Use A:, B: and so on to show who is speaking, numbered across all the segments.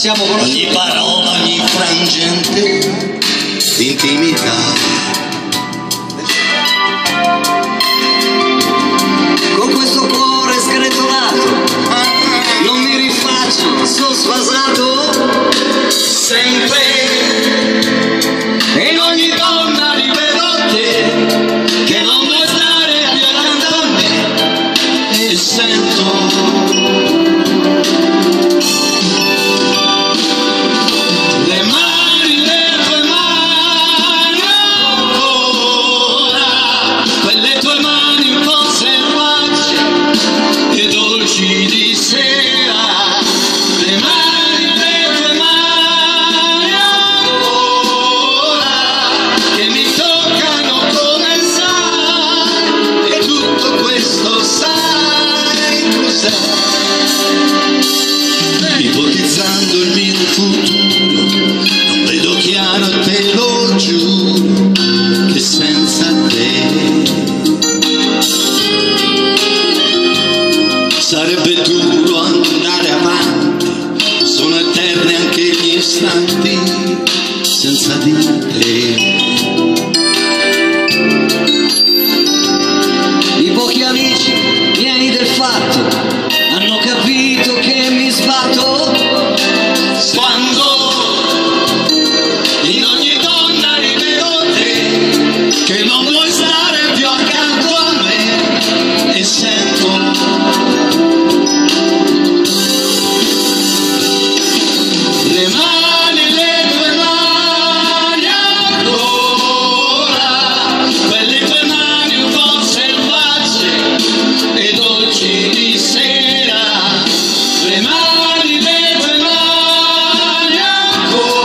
A: siamo conosciuti.
B: Ogni parola, ogni frangente d'intimità.
A: Con questo cuore sgretolato non mi rifaccio, sono sfasato
B: Sempre in ogni donna rivedo te, che non vuoi stare più accanto a me, e sento le tue mani ancora, quelle tue mani un po' selvaggio e dolci di sera, le mani ancora che mi toccano come sai, e tutto questo sai cos'è? Ipotizzando il mio futuro non vedo chiaro, te lo giuro, che senza te sarebbe duro andare avanti, sono eterni anche gli istanti senza di te.
A: I pochi amici miei del fatto hanno capito che mi sbatto
B: Quando in ogni donna rivedo te, che non vuoi stare più accanto a me, e sento le tue mani ancora, quelle tue mani un po' selvagge e dolci di sera, le tue mani ancora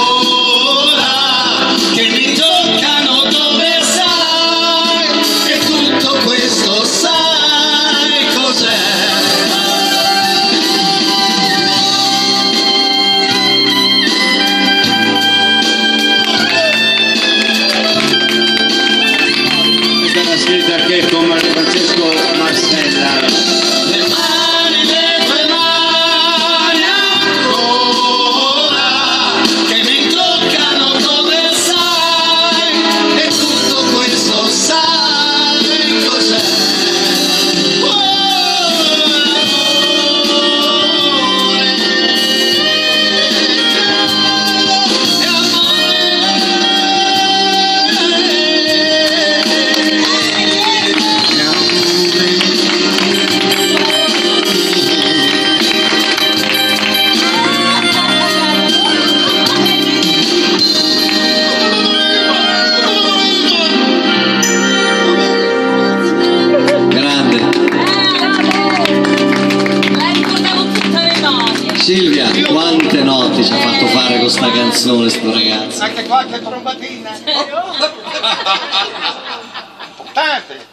B: che mi toccano dove sai, e tutto questo sai cos'è?
C: Questa è una scritta che con Francesco Marcella.
B: Le tue mani ancora che mi toccano dove sai, e tutto questo sai cos'è?
A: grande. Silvia, quante notti ci ha fatto fare con sta canzone sto ragazzo.
D: Anche qualche trombatina. Importante.